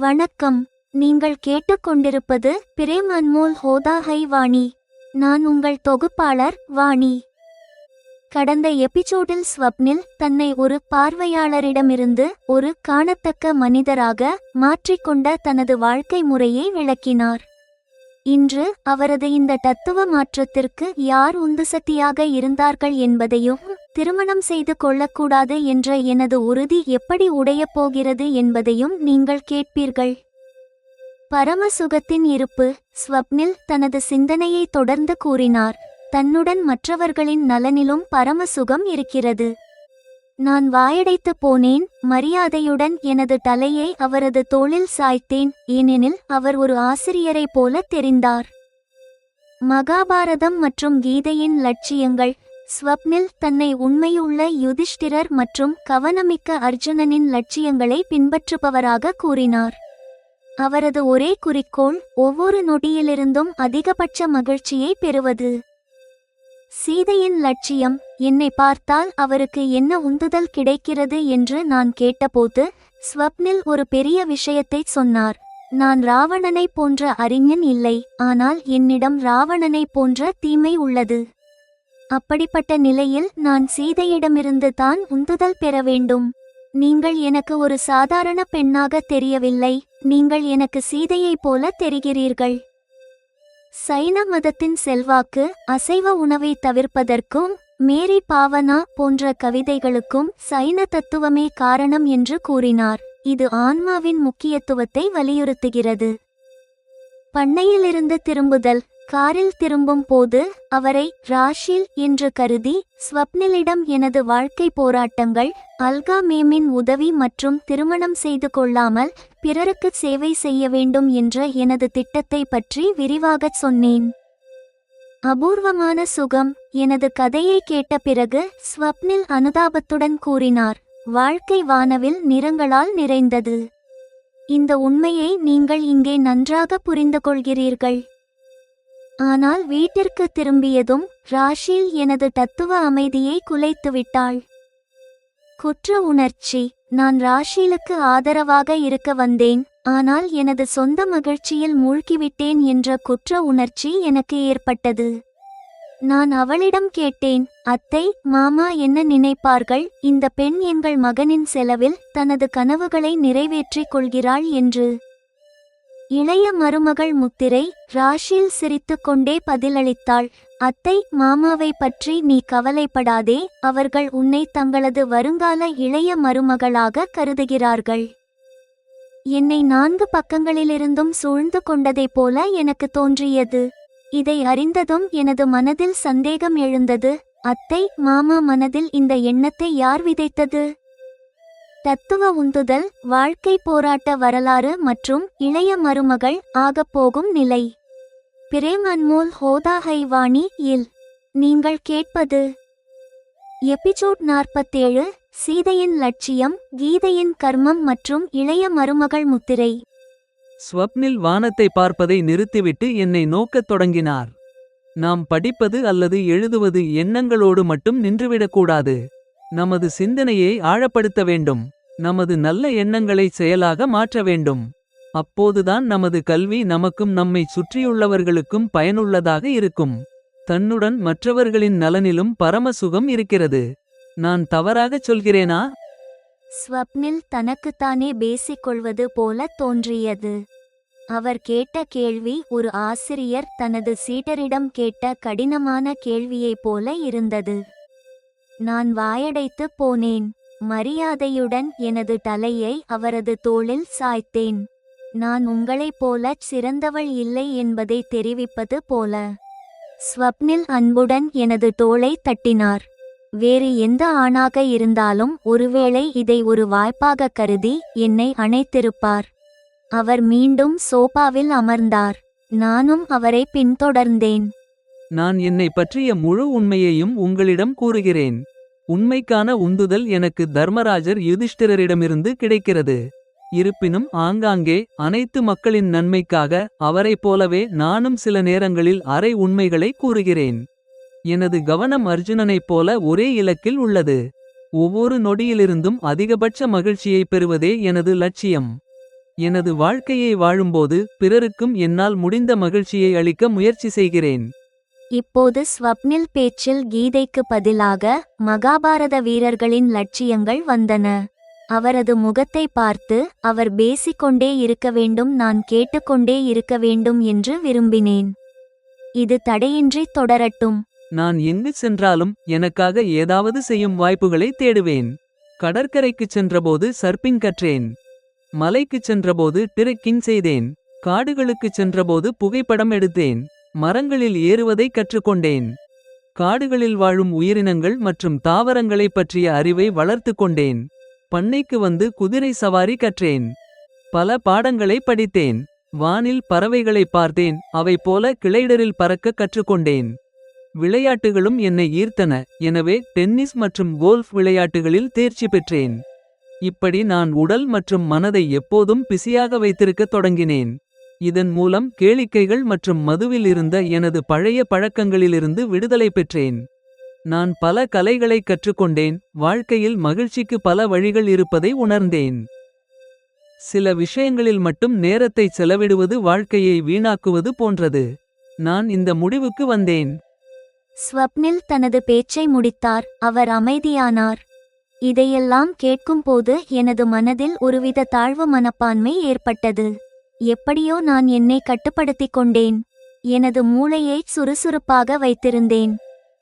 வணக்கம். நீங்கள் கேட்டுக்கொண்டிருப்பது பிரேம் அன்மோல் ஹோதாஹை வாணி. நான் உங்கள் தொகுப்பாளர் வாணி. கடந்த எபிசோடில் ஸ்வப்னில் தன்னை ஒரு பார்வையாளரிடமிருந்து ஒரு காணத்தக்க மனிதராக மாற்றிக்கொண்ட தனது வாழ்க்கை முறையை விளக்கினார். இன்று அவரது இந்த தத்துவ மாற்றத்திற்கு யார் உந்துசக்தியாக இருந்தார்கள் என்பதையும், திருமணம் செய்து கொள்ளக்கூடாது என்ற எனது உறுதி எப்படி உடையப் போகிறது என்பதையும் நீங்கள் கேட்பீர்கள். பரமசுகத்தின் இருப்பு. ஸ்வப்னில் தனது சிந்தனையை தொடர்ந்து கூறினார். தன்னுடன் மற்றவர்களின் நலனிலும் பரமசுகம் இருக்கிறது. நான் வாயடைத்து போனேன். மரியாதையுடன் எனது தலையை அவரது தோளில் சாய்த்தேன், ஏனெனில் அவர் ஒரு ஆசிரியரைப் போல தெரிந்தார். மகாபாரதம் மற்றும் கீதையின் லட்சியங்கள். ஸ்வப்னில் தன்னை உண்மையுள்ள யுதிஷ்டிரர் மற்றும் கவனமிக்க அர்ஜுனனின் லட்சியங்களை பின்பற்றுபவராக கூறினார். அவரது ஒரே குறிக்கோள் ஒவ்வொரு நொடியிலிருந்தும் அதிகபட்ச மகிழ்ச்சியை பெறுவது. சீதையின் லட்சியம். என்னை பார்த்தால் அவருக்கு என்ன உந்துதல் கிடைக்கிறது என்று நான் கேட்டபோது ஸ்வப்னில் ஒரு பெரிய விஷயத்தை சொன்னார். நான் ராவணனை போன்ற அறிஞன் இல்லை, ஆனால் என்னிடம் ராவணனை போன்ற தீமை உள்ளது. அப்படிப்பட்ட நிலையில் நான் சீதையிடமிருந்து தான் உந்துதல் பெற வேண்டும். நீங்கள் எனக்கு ஒரு சாதாரண பெண்ணாக தெரியவில்லை, நீங்கள் எனக்கு சீதையைப் போல தெரிகிறீர்கள். சைன மதத்தின் செல்வாக்கு அசைவ உணவை தவிர்ப்பதற்கும் மேரி பாவனா போன்ற கவிதைகளுக்கும் சைன தத்துவமே காரணம் என்று கூறினார். இது ஆன்மாவின் முக்கியத்துவத்தை வலியுறுத்துகிறது. பண்ணையிலிருந்து திரும்புதல். காரில் திரும்பும் போது அவரை ராஷில் என்று கருதி ஸ்வப்னிலிடம் எனது வாழ்க்கை போராட்டங்கள், அல்கா மேமின் உதவி மற்றும் திருமணம் செய்து கொள்ளாமல் பிறருக்கு சேவை செய்ய வேண்டும் என்ற எனது திட்டத்தை பற்றி விரிவாகச் சொன்னேன். அபூர்வமான சுகம். எனது கதையை கேட்ட பிறகு ஸ்வப்னில் அனுதாபத்துடன் கூறினார், வாழ்க்கை வானவில் நிறங்களால் நிறைந்தது. இந்த உண்மையை நீங்கள் இங்கே நன்றாக புரிந்து கொள்கிறீர்கள். ஆனால் வீட்டிற்கு திரும்பியதும் ராஷில் எனது தத்துவ அமைதியை குலைத்துவிட்டாள். குற்ற உணர்ச்சி. நான் ராஷிலுக்கு ஆதரவாக இருக்க வந்தேன், ஆனால் எனது சொந்த மகிழ்ச்சியில் மூழ்கிவிட்டேன் என்ற குற்ற உணர்ச்சி எனக்கு ஏற்பட்டது. நான் அவளிடம் கேட்டேன், அத்தை, மாமா என்ன நினைப்பார்கள்? இந்த பெண் எங்கள் மகனின் செலவில் தனது கனவுகளை நிறைவேற்றிக் கொள்கிறாள் என்று. இளைய மருமகள் முத்திரை. ராஷில் சிரித்து கொண்டே பதிலளித்தாள், அத்தை, மாமாவை பற்றி நீ கவலைப்படாதே, அவர்கள் உன்னை தங்களது வருங்கால இளைய மருமகளாக கருதுகிறார்கள். என்னை 4 பக்கங்களிலிருந்தும் சூழ்ந்து கொண்டதைப் போல எனக்கு தோன்றியது. இதை அறிந்ததும் எனது மனதில் சந்தேகம் எழுந்தது. அத்தை, மாமா மனதில் இந்த எண்ணத்தை யார் விதைத்தது? தத்துவ உந்துதல், வாழ்க்கை போராட்ட வரலாறு மற்றும் இளைய மருமகள் ஆகப்போகும் நிலை. பிரேம் அன்மோல் ஹோதாஹை வாணி இல் நீங்கள் கேட்பது எபிசோட் 47. சீதையின் லட்சியம், கீதையின் கர்மம் மற்றும் இளைய மருமகள் முத்திரை. ஸ்வப்னில் வானத்தை பார்ப்பதை நிறுத்திவிட்டு என்னை நோக்கத் தொடங்கினார். நாம் படிப்பது அல்லது எழுதுவது எண்ணங்களோடு மட்டும் நின்றுவிடக்கூடாது. நமது சிந்தனையை ஆழப்படுத்த வேண்டும். நமது நல்ல எண்ணங்களை செயலாக மாற்ற வேண்டும். அப்போதுதான் நமது கல்வி நமக்கும் நம்மை சுற்றியுள்ளவர்களுக்கும் பயனுள்ளதாக இருக்கும். தன்னுடன் மற்றவர்களின் நலனிலும் பரமசுகம் இருக்கிறது. நான் தவறாகச் சொல்கிறேனா? ஸ்வப்னில் தனக்குத்தானே பேசிக்கொள்வது போல தோன்றியது. அவர் கேட்ட கேள்வி ஒரு ஆசிரியர் தனது சீடரிடம் கேட்ட கடினமான கேள்வியைப் போல இருந்தது. நான் வாயடைத்து போனேன். மரியாதையுடன் எனது தலையை அவரது தோளில் சாய்த்தேன். நான் உங்களைப் போலச் சிறந்தவள் இல்லை என்பதை தெரிவிப்பது போல. ஸ்வப்னில் அன்புடன் எனது தோளை தட்டினார். வேறு எந்த ஆணாக இருந்தாலும் ஒருவேளை இதை ஒரு வாய்ப்பாக கருதி என்னை அணைத்திருப்பார். அவர் மீண்டும் சோபாவில் அமர்ந்தார். நானும் அவரை பின்தொடர்ந்தேன். நான் என்னை பற்றிய முழு உண்மையையும் உங்களிடம் கூறுகிறேன். உண்மைக்கான உந்துதல் எனக்கு தர்மராஜர் யுதிஷ்டிரரிடமிருந்து கிடைக்கிறது. இருப்பினும் ஆங்காங்கே அனைத்து மக்களின் நன்மைக்காக அவரைப் போலவே நானும் சில நேரங்களில் அரை உண்மைகளை கூறுகிறேன். எனது கவனம் அர்ஜுனனைப் போல ஒரே இலக்கில் உள்ளது. ஒவ்வொரு நொடியிலிருந்தும் அதிகபட்ச மகிழ்ச்சியை பெறுவதே எனது லட்சியம். எனது வாழ்க்கையை வாழும்போது பிறருக்கும் என்னால் முடிந்த மகிழ்ச்சியை அளிக்க முயற்சி செய்கிறேன். இப்போது ஸ்வப்னில் பேச்சில் கீதைக்கு பதிலாக மகாபாரத வீரர்களின் லட்சியங்கள் வந்தன. அவரது முகத்தை பார்த்து அவர் பேசிக்கொண்டே இருக்க வேண்டும், நான் கேட்டுக்கொண்டே இருக்க வேண்டும் என்று விரும்பினேன். இது தடையின்றி தொடரட்டும். நான் எங்கு சென்றாலும் எனக்காக ஏதாவது செய்யும் வாய்ப்புகளை தேடுவேன். கடற்கரைக்குச் சென்றபோது சர்பிங் கற்றேன். மலைக்குச் சென்றபோது ட்ரெக்கிங் செய்தேன். காடுகளுக்குச் சென்றபோது புகைப்படம் எடுத்தேன். மரங்களில் ஏறுவதை கற்றுக்கொண்டேன். காடுகளில் வாழும் உயிரினங்கள் மற்றும் தாவரங்களைப் பற்றிய அறிவை வளர்த்து கொண்டேன். பண்ணைக்கு வந்து குதிரை சவாரி கற்றேன். பல பாடங்களை படித்தேன். வானில் பறவைகளை பார்த்தேன், அவை போல கிளைடரில் பறக்க கற்றுக்கொண்டேன். விளையாட்டுகளும் என்னை ஈர்த்தன, எனவே டென்னிஸ் மற்றும் கோல்ஃப் விளையாட்டுகளில் தேர்ச்சி பெற்றேன். இப்படி நான் உடல் மற்றும் மனதை எப்போதும் பிஸியாக வைத்திருக்கத் தொடங்கினேன். இதன் மூலம் கேளிக்கைகள் மற்றும் மதுவில் இருந்த எனது பழைய பழக்கங்களிலிருந்து விடுதலை பெற்றேன். நான் பல கலைகளை கற்றுக்கொண்டேன். வாழ்க்கையில் மகிழ்ச்சிக்கு பல வழிகள் இருப்பதை உணர்ந்தேன். சில விஷயங்களில் மட்டும் நேரத்தை செலவிடுவது வாழ்க்கையை வீணாக்குவது போன்றது. நான் இந்த முடிவுக்கு வந்தேன். ஸ்வப்னில் தனது பேச்சை முடித்தார். அவர் அமைதியானார். இதையெல்லாம் கேட்கும்போது எனது மனதில் ஒருவித தாழ்வு மனப்பான்மை ஏற்பட்டது. எப்படியோ நான் என்னை கட்டுப்படுத்திக் கொண்டேன். எனது மூளையை சுறுசுறுப்பாக வைத்திருந்தேன்.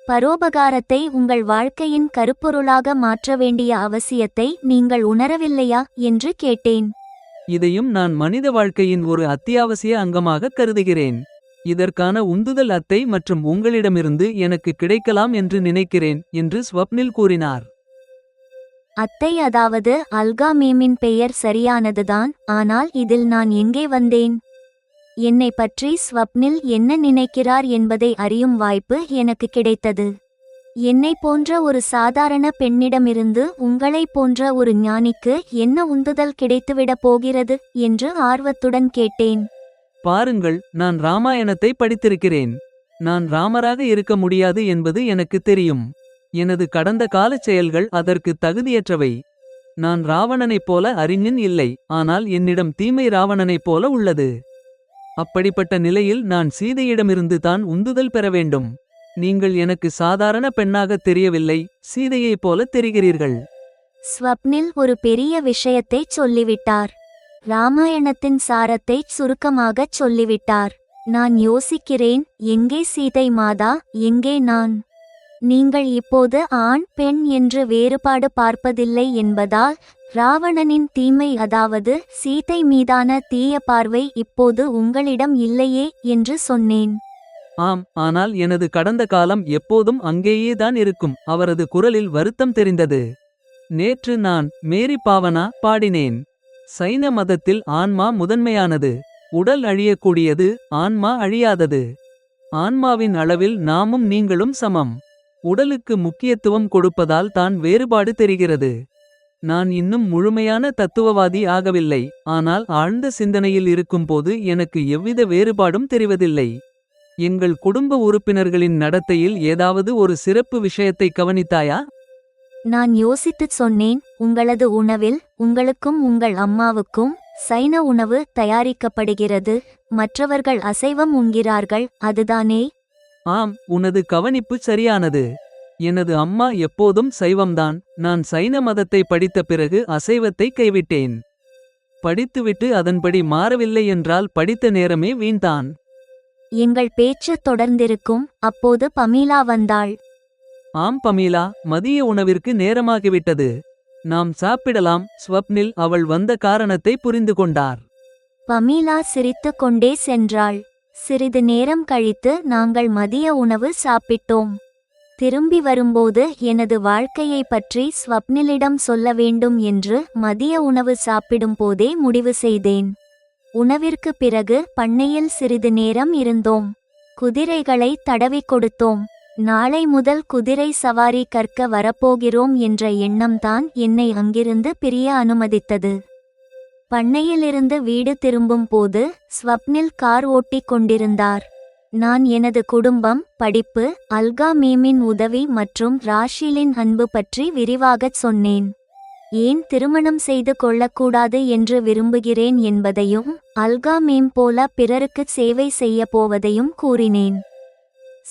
பரோபகாரத்தை உங்கள் வாழ்க்கையின் கருப்பொருளாக மாற்ற வேண்டிய அவசியத்தை நீங்கள் உணரவில்லையா என்று கேட்டேன். இதையும் நான் மனித வாழ்க்கையின் ஒரு அத்தியாவசிய அங்கமாக கருதுகிறேன். இதற்கான உந்துதல் அத்தை மற்றும் உங்களிடமிருந்து எனக்கு கிடைக்கலாம் என்று நினைக்கிறேன் என்று ஸ்வப்னில் கூறினார். அத்தை, அதாவது அல்காமேமின் பெயர் சரியானதுதான், ஆனால் இதில் நான் எங்கே வந்தேன்? என்னை பற்றி ஸ்வப்னில் என்ன நினைக்கிறார் என்பதை அறியும் வாய்ப்பு எனக்கு கிடைத்தது. என்னை போன்ற ஒரு சாதாரண பெண்ணிடமிருந்து உங்களைப் போன்ற ஒரு ஞானிக்கு என்ன உந்துதல் கிடைத்துவிடப் போகிறது என்று ஆர்வத்துடன் கேட்டேன். பாருங்கள், நான் ராமாயணத்தை படித்திருக்கிறேன். நான் ராமராக இருக்க முடியாது என்பது எனக்கு தெரியும். எனது கடந்த காலச் செயல்கள் அதற்கு தகுதியற்றவை. நான் ராவணனைப் போல அறிஞன் இல்லை, ஆனால் என்னிடம் தீமை ராவணனைப் போல உள்ளது. அப்படிப்பட்ட நிலையில் நான் சீதையிடமிருந்து தான் உந்துதல் பெற வேண்டும். நீங்கள் எனக்கு சாதாரண பெண்ணாகத் தெரியவில்லை, சீதையைப் போல தெரிகிறீர்கள். ஸ்வப்னில் ஒரு பெரிய விஷயத்தைச் சொல்லிவிட்டார். ராமாயணத்தின் சாரத்தைச் சுருக்கமாகச் சொல்லிவிட்டார். நான் யோசிக்கிறேன், எங்கே சீதை மாதா, எங்கே நான்? நீங்கள் இப்போது ஆண் பெண் என்று வேறுபாடு பார்ப்பதில்லை என்பதால் ராவணனின் தீமை, அதாவது சீதை மீதான தீய பார்வை இப்போது உங்களிடம் இல்லையே என்று சொன்னேன். ஆம், ஆனால் எனது கடந்த காலம் எப்போதும் அங்கேயே தான் இருக்கும். அவரது குரலில் வருத்தம் தெரிந்தது. நேற்று நான் மேரி பாவனா பாடினேன். சைன மதத்தில் ஆன்மா முதன்மையானது. உடல் அழியக்கூடியது, ஆன்மா அழியாதது. ஆன்மாவின் அளவில் நாமும் நீங்களும் சமம். உடலுக்கு முக்கியத்துவம் கொடுப்பதால் தான் வேறுபாடு தெரிகிறது. நான் இன்னும் முழுமையான தத்துவவாதி ஆகவில்லை, ஆனால் ஆழ்ந்த சிந்தனையில் இருக்கும்போது எனக்கு எவ்வித வேறுபாடும் தெரிவதில்லை. எங்கள் குடும்ப உறுப்பினர்களின் நடத்தையில் ஏதாவது ஒரு சிறப்பு விஷயத்தை கவனித்தாயா? நான் யோசித்துச் சொன்னேன். உங்களது உணவில் உங்களுக்கும் உங்கள் அம்மாவுக்கும் சைன உணவு தயாரிக்கப்படுகிறது. மற்றவர்கள் அசைவம் உண்கிறார்கள், அதுதானே? ஆம், உனது கவனிப்பு சரியானது. எனது அம்மா எப்போதும் சைவம்தான். நான் சைன மதத்தை படித்த பிறகு அசைவத்தை கைவிட்டேன். படித்துவிட்டு அதன்படி மாறவில்லை என்றால் படித்த நேரமே வீண்தான். எங்கள் பேச்சு தொடர்ந்திருக்கும். அப்போது பமீலா வந்தாள். ஆம் பமீலா, மதிய உணவிற்கு நேரமாகிவிட்டது. நாம் சாப்பிடலாம். ஸ்வப்னில் அவள் வந்த காரணத்தை புரிந்து கொண்டார். பமீலா சிரித்துக் கொண்டே சென்றாள். சிறிது நேரம் கழித்து நாங்கள் மதிய உணவு சாப்பிட்டோம். திரும்பி வரும்போது எனது வாழ்க்கையை பற்றி ஸ்வப்னிலிடம் சொல்ல வேண்டும் என்று மதிய உணவு சாப்பிடும் போதே முடிவு செய்தேன். உணவிற்கு பிறகு பண்ணையில் சிறிது நேரம் இருந்தோம். குதிரைகளை தடவிக் கொடுத்தோம். நாளை முதல் குதிரை சவாரி கற்க வரப்போகிறோம் என்ற எண்ணம்தான் என்னை அங்கிருந்து பிரிய அனுமதித்தது. பண்ணையிலிருந்து வீடு திரும்பும் போது ஸ்வப்னில் கார் ஓட்டிக் கொண்டிருந்தார். நான் எனது குடும்பம், படிப்பு, அல்காமேமின் உதவி மற்றும் ராஷிலின் அன்பு பற்றி விரிவாகச் சொன்னேன். ஏன் திருமணம் செய்து கொள்ளக்கூடாது என்று விரும்புகிறேன் என்பதையும் அல்காமேம் போல பிறருக்கு சேவை செய்ய போவதையும் கூறினேன்.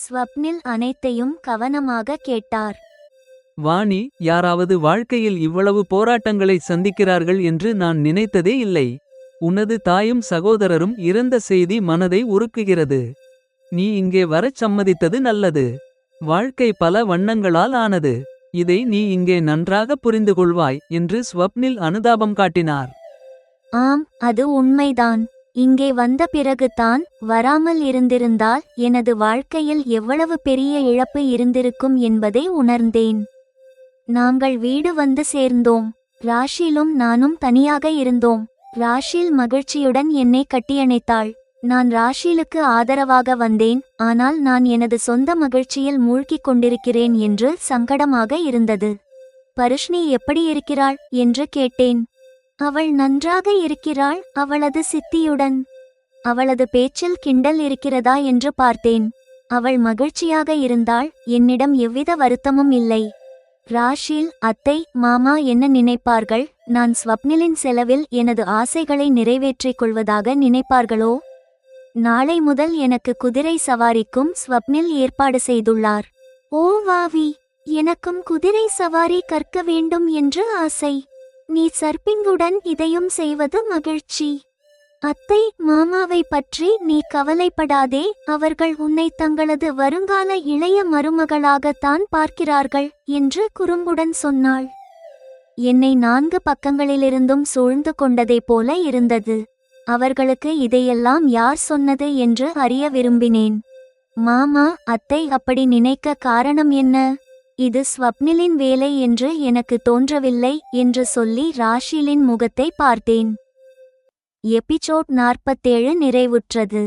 ஸ்வப்னில் அனைத்தையும் கவனமாக கேட்டார். வாணி, யாராவது வாழ்க்கையில் இவ்வளவு போராட்டங்களை சந்திக்கிறார்கள் என்று நான் நினைத்ததே இல்லை. உனது தாயும் சகோதரரும் இறந்த செய்தி மனதை உருக்குகிறது. நீ இங்கே வரச் சம்மதித்தது நல்லது. வாழ்க்கை பல வண்ணங்களால் ஆனது. இதை நீ இங்கே நன்றாக புரிந்து கொள்வாய் என்று ஸ்வப்னில் அனுதாபம் காட்டினார். ஆம், அது உண்மைதான். இங்கே வந்த பிறகுதான், வராமல் இருந்திருந்தால் எனது வாழ்க்கையில் எவ்வளவு பெரிய இழப்பு இருந்திருக்கும் என்பதை உணர்ந்தேன். நாங்கள் வீடு வந்து சேர்ந்தோம். ராஷிலும் நானும் தனியாக இருந்தோம். ராஷில் மகிழ்ச்சியுடன் என்னை கட்டியணைத்தாள். நான் ராஷிலுக்கு ஆதரவாக வந்தேன், ஆனால் நான் எனது சொந்த மகிழ்ச்சியில் மூழ்கிக் கொண்டிருக்கிறேன் என்று சங்கடமாக இருந்தது. பருஷ்ணி எப்படி இருக்கிறாள் என்று கேட்டேன். அவள் நன்றாக இருக்கிறாள், அவளது சித்தியுடன். அவளது பேச்சில் கிண்டல் இருக்கிறதா என்று பார்த்தேன். அவள் மகிழ்ச்சியாக இருந்தாள், என்னிடம் எவ்வித வருத்தமும் இல்லை. ராஷில், அத்தை, மாமா என்ன நினைப்பார்கள்? நான் ஸ்வப்னிலின் செலவில் எனது ஆசைகளை நிறைவேற்றிக் கொள்வதாக நினைப்பார்களோ? நாளை முதல் எனக்கு குதிரை சவாரிக்கும் ஸ்வப்னில் ஏற்பாடு செய்துள்ளார். ஓ வாவி, எனக்கும் குதிரை சவாரி கற்க வேண்டும் என்று ஆசை. நீ சர்பிங்குடன் இதையும் செய்வது மகிழ்ச்சி. அத்தை, மாமாவை பற்றி நீ கவலைப்படாதே, அவர்கள் உன்னை தங்களது வருங்கால இளைய மருமகளாகத்தான் பார்க்கிறார்கள் என்று குறும்புடன் சொன்னாள். என்னை 4 பக்கங்களிலிருந்தும் சூழ்ந்து கொண்டதை போல இருந்தது. அவர்களுக்கு இதையெல்லாம் யார் சொன்னது என்று அறிய விரும்பினேன். மாமா, அத்தை அப்படி நினைக்க காரணம் என்ன? இது ஸ்வப்னிலின் வேலை என்று எனக்கு தோன்றவில்லை என்று சொல்லி ராஷிலின் முகத்தை பார்த்தேன். எபிசோட் 47 நிறைவுற்றது.